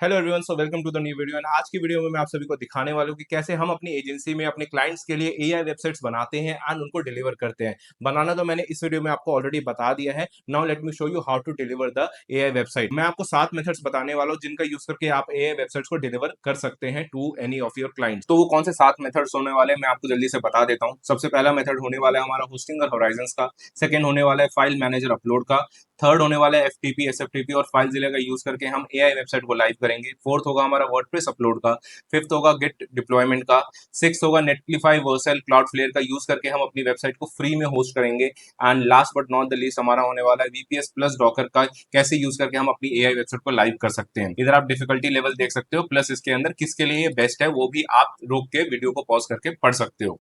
Hello everyone, so welcome to the new video. And आज की video में मैं आप सभी को दिखाने वाला हूँ कि कैसे हम अपनी एजेंसी में अपने क्लाइंट्स के लिए एआई वेबसाइट्स बनाते हैं एंड उनको डिलीवर करते हैं। बनाना तो मैंने इस वीडियो में आपको ऑलरेडी बता दिया है। Now let me show you how to deliver the AI website. मैं आपको 7 मेथड्स बताने वाला हूँ जिनका यूज करके आप एआई वेबसाइट्स को डिलीवर कर सकते हैं to any of your clients. तो वो कौन से 7 मेथड्स होने वाले हैं मैं आपको जल्दी से बता देता हूँ। सबसे पहला मेथड होने वाला है हमारा होस्टिंग और होराइजंस का। सेकंड होने वाला है फाइल मैनेजर अपलोड का। थर्ड होने वाला है एफटीपी, एसएफटीपी और फाइल जिले का यूज करके हम एआई वेबसाइट को लाइव करेंगे। फोर्थ होगा हमारा वर्डप्रेस अपलोड का। फिफ्थ होगा गिट डिप्लॉयमेंट का। सिक्स होगा नेटलिफाई, वर्सेल, क्लाउडफ्लेयर का यूज करके हम अपनी वेबसाइट को फ्री में होस्ट करेंगे। And last but not the least हमारा होने वाला है वीपीएस प्लस डॉकर का, कैसे यूज करके हम अपनी एआई वेबसाइट को लाइव कर सकते हैं। इधर आप डिफिकल्टी लेवल देख सकते हो, प्लस इसके अंदर किसके लिए बेस्ट है वो भी आप रोक के वीडियो को पॉज करके पढ़ सकते हो।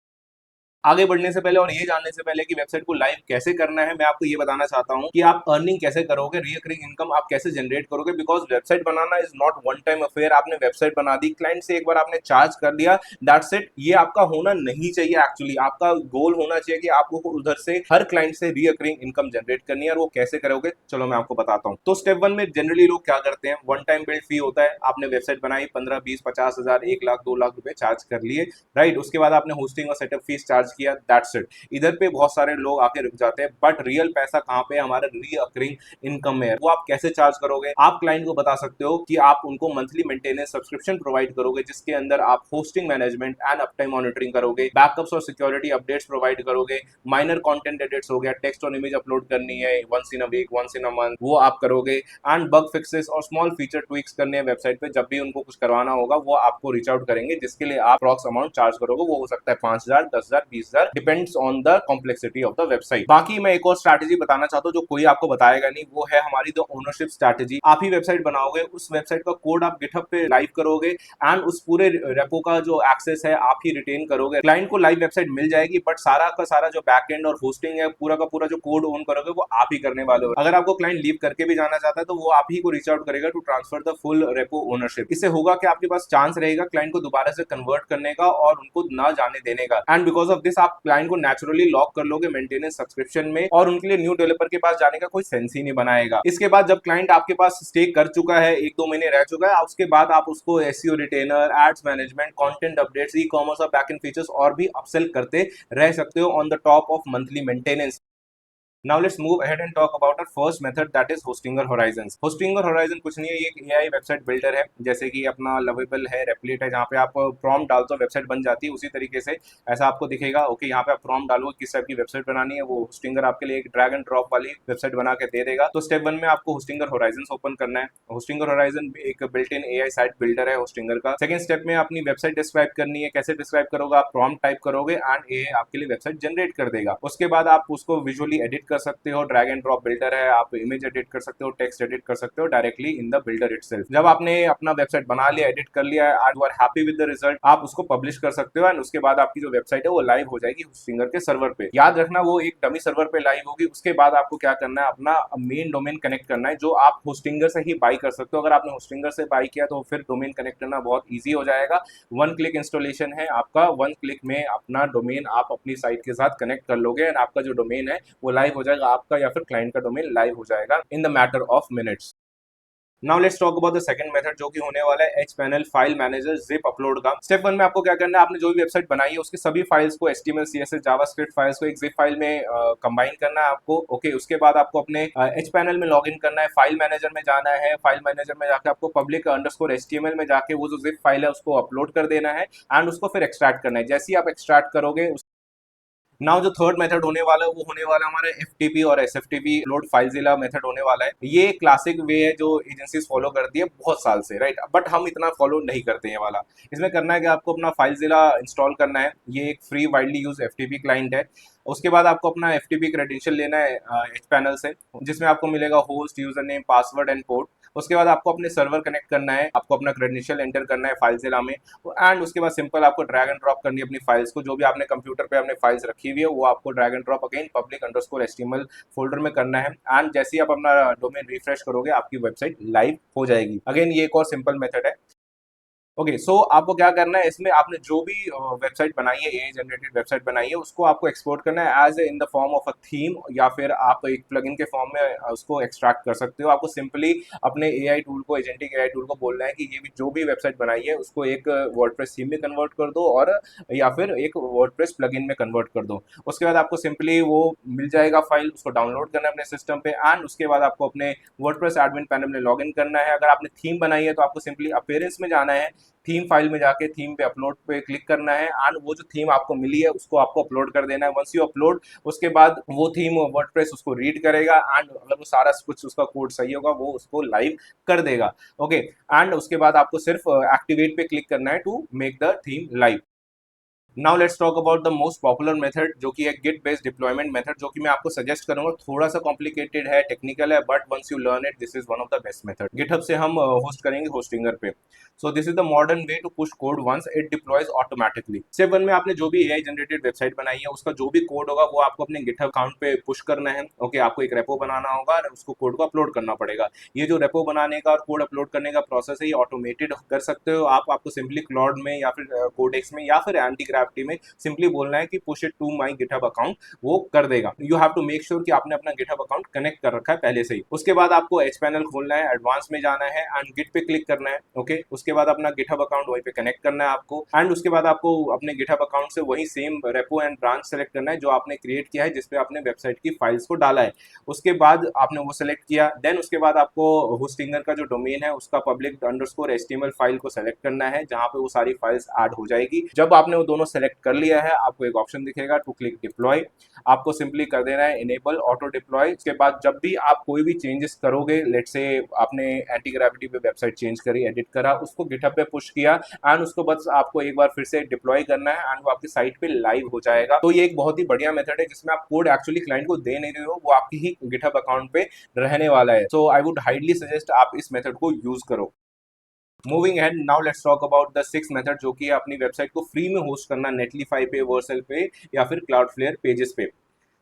आगे बढ़ने से पहले और ये जानने से पहले कि वेबसाइट को लाइव कैसे करना है, मैं आपको ये बताना चाहता हूँ कि आप अर्निंग कैसे करोगे, रिकरिंग इनकम आप कैसे जनरेट करोगे। Because website banana is not one time affair. आपने वेबसाइट बना दी, क्लाइंट से एक बार आपने चार्ज कर लिया, दैट्स इट। ये आपका होना नहीं चाहिए। एक्चुअली आपका गोल होना चाहिए कि आपको उधर से हर क्लाइंट से रिकरिंग इनकम जनरेट करनी है। और वो कैसे करोगे, चलो मैं आपको बताता हूँ। तो स्टेप 1 में जनरली लोग क्या करते हैं, वन टाइम बिल्ड फी होता है। आपने वेबसाइट बनाई, 15, 20, 50 हजार, 1 लाख, 2 लाख रुपए चार्ज कर लिए, राइट। उसके बाद आपने होस्टिंग और सेटअप फीस चार्ज किया, दैट्स इट। इधर पे बहुत सारे लोग आके रुक जाते हैं, बट रियल पैसा कहाँ पे, हमारा रीअकरिंग इनकम में है। वो आप कैसे चार्ज करोगे, आप क्लाइंट को बता सकते हो कि आप उनको मंथली मेंटेनेंस सब्सक्रिप्शन प्रोवाइड करोगे, जिसके अंदर आप hosting management and uptime monitoring करोगे, बैकअप्स और सिक्योरिटी अपडेट्स प्रोवाइड करोगे, माइनर कंटेंट एडिट्स हो गया, टेक्स्ट और इमेज अपलोड करनी है once in a week, once in a month, वो आप करोगे। एंड बग फिक्सेस और स्मॉल फीचर ट्विक्स करने हैं वेबसाइट पे, जब भी उनको कुछ करवाना होगा वो आपको रीच आउट करेंगे, जिसके लिए आप अप्रॉक्स अमाउंट चार्ज करोगे। वो हो सकता है 5 हजार, 10 हजार, 20 हजार, depends on the complexity of the website. बाकी मैं एक और स्ट्रैटेजी बताना चाहता हूँ जो कोई आपको बताएगा नहीं, वो है हमारी द ओनरशिप स्ट्रैटेजी। आप ही वेबसाइट बनाओगे, उस वेबसाइट का कोड आप गिटहब पे लाइव करोगे एंड उस पूरे रेपो का जो एक्सेस है आप ही रिटेन करोगे। क्लाइंट को लाइव वेबसाइट मिल जाएगी, बट सारा का सारा जो बैकएंड और होस्टिंग है, पूरा का पूरा जो कोड ओन करोगे वो आप ही करने वाले हो। अगर आपको क्लाइंट लीव करके भी जाना चाहता है तो वो आप ही को रीच आउट करेगा to transfer the full repo ownership. इससे होगा कि आपके पास चांस रहेगा क्लाइंट को दोबारा से कन्वर्ट करने का और उनको ना जाने देने का। एंड बिकॉज ऑफ दिस आप क्लाइंट को नेचुरली लॉक कर लोगे मेंटेनेंस सब्सक्रिप्शन में, और उनके लिए न्यू डेवलपर के पास जाने का कोई सेंस ही नहीं बनाएगा। इसके बाद जब क्लाइंट आपके पास स्टे कर चुका है, 1-2 महीने रह चुका है, उसके बाद आप उसको SEO retainer, ads management, content updates, ecommerce और बैकएंड फीचर्स और भी अपसेल करते रह सकते हो on the top of monthly maintenance. Now let's move ahead and talk about our first method, that is hosting or horizons. Hosting और horizon कुछ नहीं है, ये एक एआई वेबसाइट बिल्डर है, जैसे कि अपना लवेबल है, रेपलेट है, जहाँ पे आप प्रॉम्प्ट डालते हो वेबसाइट बन जाती है। उसी तरीके से ऐसा आपको दिखेगा। ओके, यहाँ पे आप प्रॉम्प्ट डालो किस टाइप की वेबसाइट बनानी है, वो होस्टिंगर आपके लिए एक ड्रैग एंड ड्रॉप वाली वेबसाइट बना के दे देगा। तो स्टेप 1 में आपको होस्टिंग और होराइजन ओपन करना है। होस्टिंग और होराइजन एक built in AI site builder है होस्टिंगर का। सेकंड स्टेप में अपनी वेबसाइट डिस्क्राइब करनी है। कैसे डिस्क्राइब करोगे, आप प्रॉम्प्ट टाइप करोगे एंड एआई आपके लिए वेबसाइट जनरेट कर देगा। उसके बाद आप उसको विजुअली एडिट कर सकते हो, ड्रैग एंड ड्रॉप बिल्डर है, आप इमेज एडिट कर सकते हो, टेक्स्ट एडिट कर सकते हो directly in the builder itself. जब आपने अपना वेबसाइट बना लिया, एडिट कर लिया and you are happy with the result, आप उसको पब्लिश कर सकते हो एंड उसके बाद आपकी जो वेबसाइट है वो लाइव हो जाएगी होस्टिंगर के सर्वर पे। याद रखना वो एक डमी सर्वर पे लाइव होगी। उसके बाद आपको क्या करना है, अपना मेन डोमेन कनेक्ट करना है जो आप होस्टिंगर से ही बाई कर सकते हो। अगर आपने होस्टिंगर से बाई किया तो फिर डोमेन कनेक्ट करना बहुत ईजी हो जाएगा। वन क्लिक इंस्टॉलेशन है आपका, वन क्लिक में अपना डोमेन आप अपनी साइट के साथ कनेक्ट कर लोगे एंड आपका जो डोमेन है वो लाइव हो जाएगा, आपका या फिर क्लाइंट का डोमेन लाइव हो जाएगा in the matter of minutes. Now let's talk about the second method जो कि होने वाला है H panel file manager zip upload का। स्टेप 1 में आपको क्या करना है, आपने जो भी वेबसाइट बनाई है उसकी सभी फाइल्स को, एचटीएमएल, सीएसएस, जावास्क्रिप्ट फाइल्स को एक जिप फाइल में कंबाइन करना है आपको। ओके, उसके बाद आपको अपने एच पैनल में लॉग इन करना है, फाइल मैनेजर में जाना है। फाइल मैनेजर में जाकर आपको पब्लिक अंडरस्कोर एचटीएमएल में जाके वो जो जिप फाइल है उसको अपलोड कर देना है एंड उसको फिर एक्सट्रैक्ट करना है। जैसे ही आप एक्सट्रैक्ट करोगे, नाउ जो थर्ड मेथड होने वाला है वो होने वाला है हमारा एफटीपी और एसएफटीपी लोड फाइलजिला मेथड होने वाला है। ये क्लासिक वे है जो एजेंसीज फॉलो करती है बहुत साल से, राइट, बट हम इतना फॉलो नहीं करते ये वाला। इसमें करना है कि आपको अपना फाइलजिला इंस्टॉल करना है। ये एक free widely use FTP client है। उसके बाद आपको अपना एफटीपी क्रेडेंशियल लेना है एच पैनल से, जिसमें आपको मिलेगा host, user name, password and port. उसके बाद आपको अपने सर्वर कनेक्ट करना है, आपको अपना क्रेडेंशियल एंटर करना है फाइलजिला में एंड उसके बाद सिंपल आपको ड्रैग एंड ड्रॉप करनी है अपनी फाइल्स को, जो भी आपने कंप्यूटर पे अपने फाइल्स रखी हुई है वो आपको drag and drop again public underscore HTML folder में करना है एंड जैसे ही आप अपना डोमेन रिफ्रेश करोगे आपकी वेबसाइट लाइव हो जाएगी। अगेन ये एक और सिंपल मेथड है। ओके, सो आपको क्या करना है, इसमें आपने जो भी वेबसाइट बनाई है, एआई जनरेटेड वेबसाइट बनाई है, उसको आपको एक्सपोर्ट करना है as in the form of a theme, या फिर आप एक प्लगइन के फॉर्म में उसको एक्सट्रैक्ट कर सकते हो। आपको सिंपली अपने एआई टूल को, एजेंटिक एआई टूल को बोलना है कि ये भी जो भी वेबसाइट बनाई है उसको एक वर्डप्रेस थीम में कन्वर्ट कर दो, और या फिर एक वर्डप्रेस प्लगइन में कन्वर्ट कर दो। उसके बाद आपको सिंपली वो मिल जाएगा फाइल, उसको डाउनलोड करना है अपने सिस्टम पे, एंड उसके बाद आपको अपने वर्डप्रेस एडमिन पैनल में लॉगिन करना है। अगर आपने थीम बनाई है तो आपको सिंपली अपीयरेंस में जाना है, थीम फाइल में जाके थीम पे अपलोड पे क्लिक करना है, एंड वो जो थीम आपको मिली है उसको आपको अपलोड कर देना है। वंस यू अपलोड, उसके बाद वो थीम वर्डप्रेस उसको रीड करेगा, एंड अगर वो सारा कुछ उसका कोड सही होगा वो उसको लाइव कर देगा। ओके, एंड उसके बाद आपको सिर्फ एक्टिवेट पे क्लिक करना है to make the theme live. Now let's talk about the most popular method, जो कि है गिट बेस्ड डिप्लॉयमेंट मेथड, जो कि मैं आपको सजेस्ट करूंगा। थोड़ा सा कॉम्प्लिकेटेड है, टेक्निकल है, but once you learn it this is one of the best method. GitHub से हम होस्ट करेंगे होस्टिंगर पे। So this is the modern way to push code once it deploys automatically. Step one में आपने जो भी AI generated website बनाई है उसका जो भी कोड होगा वो आपको अपने गिटहब अकाउंट पे पुश करना है। ओके, आपको एक रेपो बनाना होगा और उसको कोड को अपलोड करना पड़ेगा। ये जो रेपो बनाने का और कोड अपलोड करने का प्रोसेस है, ये ऑटोमेटेड कर सकते हो आप। आपको सिंपली क्लाउड में या फिर कोडेक्स में या फिर एंटी ग्रेविटी में सिंपली बोलना है कि push it to my GitHub account, वो कर देगा। You have to make sure कि आपने अपना गिटहब अकाउंट कनेक्ट कर रखा है पहले से ही। उसके बाद आपको एच पैनल खोलना है, एडवांस में जाना है, एंड गिट पे क्लिक करना है। ओके, उसके बाद अपना गिटहब अकाउंट वहीं पे कनेक्ट करना है आपको, एंड उसके बाद आपको अपने गिटहब अकाउंट से वही same repo and branch select करना है जो आपने क्रिएट किया है, जिसपे आपने वेबसाइट की फाइल्स को डाला है। उसके बाद आपने वो सेलेक्ट किया, देन उसके बाद आपको होस्टिंगर का जो डोमेन है उसका पब्लिक अंडरस्कोर एचटीएमएल फाइल को सेलेक्ट करना है, जहां पे वो सारी फाइल्स ऐड हो जाएगी। जब आपने वो दोनों सेलेक्ट कर लिया है, आपको एक ऑप्शन दिखेगा टू क्लिक डिप्लॉय। आपको सिंपली कर देना है इनेबल ऑटो डिप्लॉय। उसके बाद जब भी आप कोई भी चेंजेस करोगे, लेट्स से आपने एंटी ग्रेविटी पे वेबसाइट चेंज करी, एडिट करा, उसको गिटहब पे पुश किया, एंड उसको बस आपको एक बार फिर से डिप्लॉय करना है, एंड वो आपकी साइट पे लाइव हो जाएगा। तो ये एक बहुत ही बढ़िया मेथड है जिसमें आप कोड एक्चुअली क्लाइंट को दे नहीं रहे हो, वो आपकी ही गिटहब अकाउंट पे रहने वाला है। सो आई वुड हाईली सजेस्ट आप इस मेथड को यूज करो। Moving ahead, now let's talk about the six method, जो कि अपनी वेबसाइट को फ्री में होस्ट करना नेटलीफाई पे, वर्सेल पे, या फिर क्लाउडफ्लेयर पेजेस पे।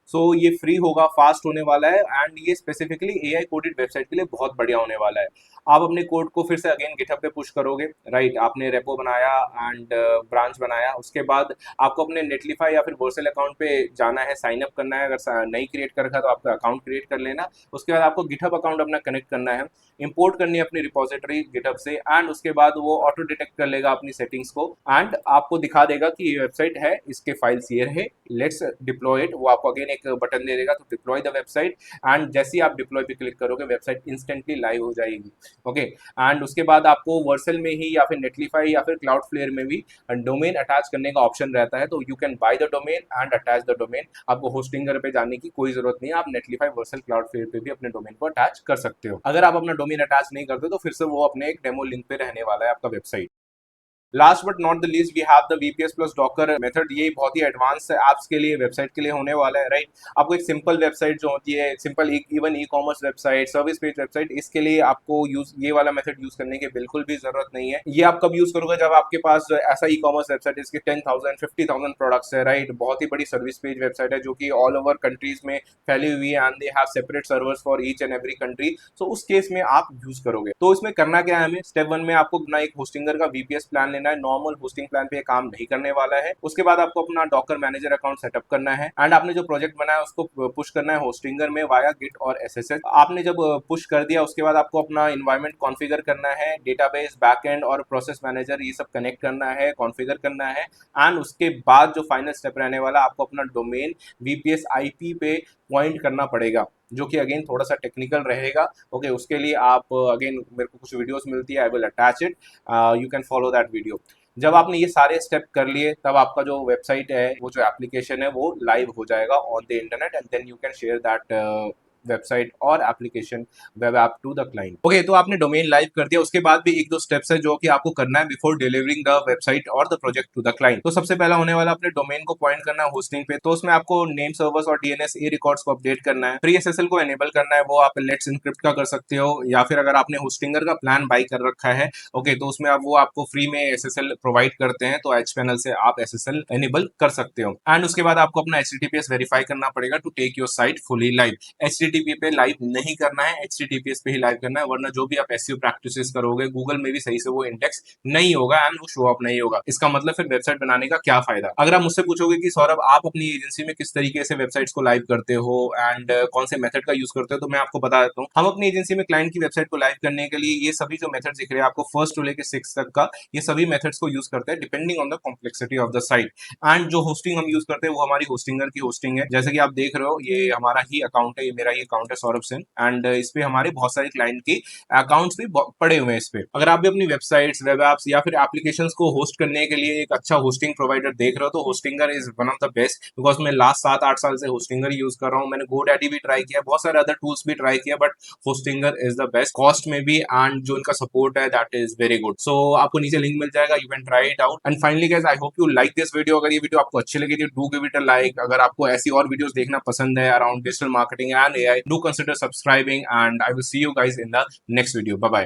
सो ये फ्री होगा, फास्ट होने वाला है, एंड ये स्पेसिफिकली एआई कोडेड वेबसाइट के लिए बहुत बढ़िया होने वाला है। आप अपने कोड को फिर से अगेन गिटहब पे पुश करोगे, राइट। आपने रेपो बनाया एंड ब्रांच बनाया, उसके बाद आपको अपने नेटलीफाई या फिर वर्सेल अकाउंट पे जाना है, साइन अप करना है। अगर नहीं क्रिएट कर रखा तो आपका अकाउंट क्रिएट कर लेना। उसके बाद आपको गिटहब अकाउंट अपना कनेक्ट करना है, इंपोर्ट करनी है अपनी रिपोजिटरी गिटहब से, एंड उसके बाद वो ऑटो डिटेक्ट कर लेगा अपनी सेटिंग्स को, एंड आपको दिखा देगा कि ये वेबसाइट है, इसके फाइल्स ये है, लेट्स डिप्लॉय इट। वो आपको अगेन एक बटन दे देगा, तो डिप्लॉय द वेबसाइट, एंड जैसे ही आप डिप्लॉय पे क्लिक करोगे वेबसाइट इंस्टेंटली लाइव हो जाएगी। ओके, एंड उसके बाद आपको वर्सेल में ही या फिर नेटलीफाई या फिर क्लाउडफ्लेयर में भी डोमेन अटैच करने का ऑप्शन रहता है, तो you can by the domain and attach the domain. आपको होस्टिंगर पे जाने की कोई जरूरत नहीं है, आप नेटलीफाई वर्सेल क्लाउडफ्लेयर पे भी अपने डोमेन को अटैच कर सकते हो। अगर आप अपना डोमेन अटैच नहीं करते तो फिर से वो अपने एक डेमो लिंक पे रहने वाला है आपका website. Last but not the least, we have the VPS plus Docker method. ये बहुत ही एडवांस एप्स के लिए, वेबसाइट के लिए होने वाला है, राइट। आपको एक सिंपल वेबसाइट जो होती है, simple even e commerce website, service page website, इसके लिए आपको यूज ये वाला मेथड यूज करने की बिल्कुल भी जरूरत नहीं है। ये आप कब यूज करोगे, जब आपके पास ऐसा ई कॉमर्स वेबसाइट इसके 10,000 50,000 प्रोडक्ट्स है, राइट। बहुत ही बड़ी सर्विस पेज वेबसाइट है जो कि ऑल ओवर कंट्रीज में फैली हुई है, and they have separate servers for each and every country. So उस केस में आप यूज करोगे। तो इसमें करना क्या है हमें, स्टेप वन में आपको अपना एक होस्टिंगर का वीपीएस प्लान लेना है। नॉर्मल होस्टिंग प्लान पे काम नहीं करने वाला है। उसके बाद आपको अपना डॉकर मैनेजर अकाउंट सेटअप करना है, एंड आपने जो प्रोजेक्ट बनाया उसको पुश करना है होस्टिंगर में वाया गिट और एसएसएल। आपने जब पुश कर दिया उसके बाद आपको अपना इन्वायरमेंट कॉन्फ़िगर करना है, डेटाबेस, बैकएंड और प्रोसेस मैनेजर, ये सब कनेक्ट करना है, कॉन्फ़िगर करना है, एंड उसके बाद जो फाइनल स्टेप रहने वाला, आपको अपना डोमेन वीपीएस आईपी पे पॉइंट करना पड़ेगा, जो कि अगेन थोड़ा सा टेक्निकल रहेगा। ओके, उसके लिए आप अगेन मेरे को कुछ वीडियोस मिलती है, I will attach it, you can follow that video. जब आपने ये सारे स्टेप कर लिए, तब आपका जो वेबसाइट है, वो जो एप्लीकेशन है, वो लाइव हो जाएगा on the internet, and then you can share that website और application web app to the client. Okay, तो आपने डोमेन लाइव कर दिया, उसके बाद भी एक दो स्टेप्स है जो कि आपको करना है बिफोर डिलीवरिंग द वेबसाइट और the project to the client. तो सबसे पहला होने वाला, अपने डोमेन को पॉइंट करना है होस्टिंग पे। तो उसमें आपको नेम सर्वर्स और डीएनएस ए रिकॉर्ड्स को अपडेट करना है, फ्री एसएसएल को एनेबल करना है, वो आप लेट्स इनक्रिप्ट का कर सकते हो, या फिर अगर आपने होस्टिंगर का प्लान बाई कर रखा है, ओके, तो उसमें आप वो आपको फ्री में एसएसएल प्रोवाइड करते हैं, तो एच पैनल से आप एसएसएल एनेबल कर सकते हो। एंड उसके बाद आपको अपना एचटीटीपीएस वेरीफाई करना पड़ेगा to take your site fully live. HTTPS HTTP पे लाइव नहीं करना है, HTTPS पे ही लाइव करना है, वरना जो भी आप SEO प्रैक्टिसेस करोगे गूगल में भी सही से वो इंडेक्स नहीं होगा एंड वो शो अप नहीं होगा। इसका मतलब फिर वेबसाइट बनाने का क्या फायदा। अगर आप मुझसे पूछोगे कि सौरभ आप अपनी एजेंसी में किस तरीके से वेबसाइट्स को लाइव करते हो एंड कौन से मेथड का यूज करते हो, तो मैं आपको बता देता हूँ। हम अपनी एजेंसी में क्लाइंट की वेबसाइट को लाइव करने के लिए ये सभी जो मेथड्स दिख रहे हैं आपको फर्स्ट टू लेके 6 तक का, ये सभी मेथड्स को यूज करते हैं depending on the complexity of the site. And जो होस्टिंग हम यूज करते हैं वो हमारी होस्टिंगर की होस्टिंग है। जैसे कि आप देख रहे हो ये हमारा ही अकाउंट है, ये मेरा ही अकाउंट है सौरभ सिंह, एंड इस पे हमारे बहुत सारे क्लाइंट के अकाउंट्स भी पड़े हुए हैं इस पे। अगर आप भी अपनी वेबसाइट्स, वेब एप्स या फिर एप्लीकेशंस को होस्ट करने के लिए एक अच्छा होस्टिंग प्रोवाइडर देख रहे हो तो Hostinger is one of the best, because मैं लास्ट 7-8 साल से होस्टिंगर यूज कर रहा हूँ। मैंने GoDaddy भी ट्राई किया, बहुत सारे अदर टूल्स भी ट्राई किया, but Hostinger is the best cost में भी, एंड जो इनका सपोर्ट है दैट इज वेरी गुड। सो आपको नीचे लिंक मिल जाएगा, you can try it out. And finally guys, I hope you like this video. अगर ये वीडियो आपको अच्छी लगी तो do give it a like. अगर आपको ऐसी और वीडियोस देखना पसंद है around digital marketing and AI, do consider subscribing, and I will see you guys in the next video. Bye bye.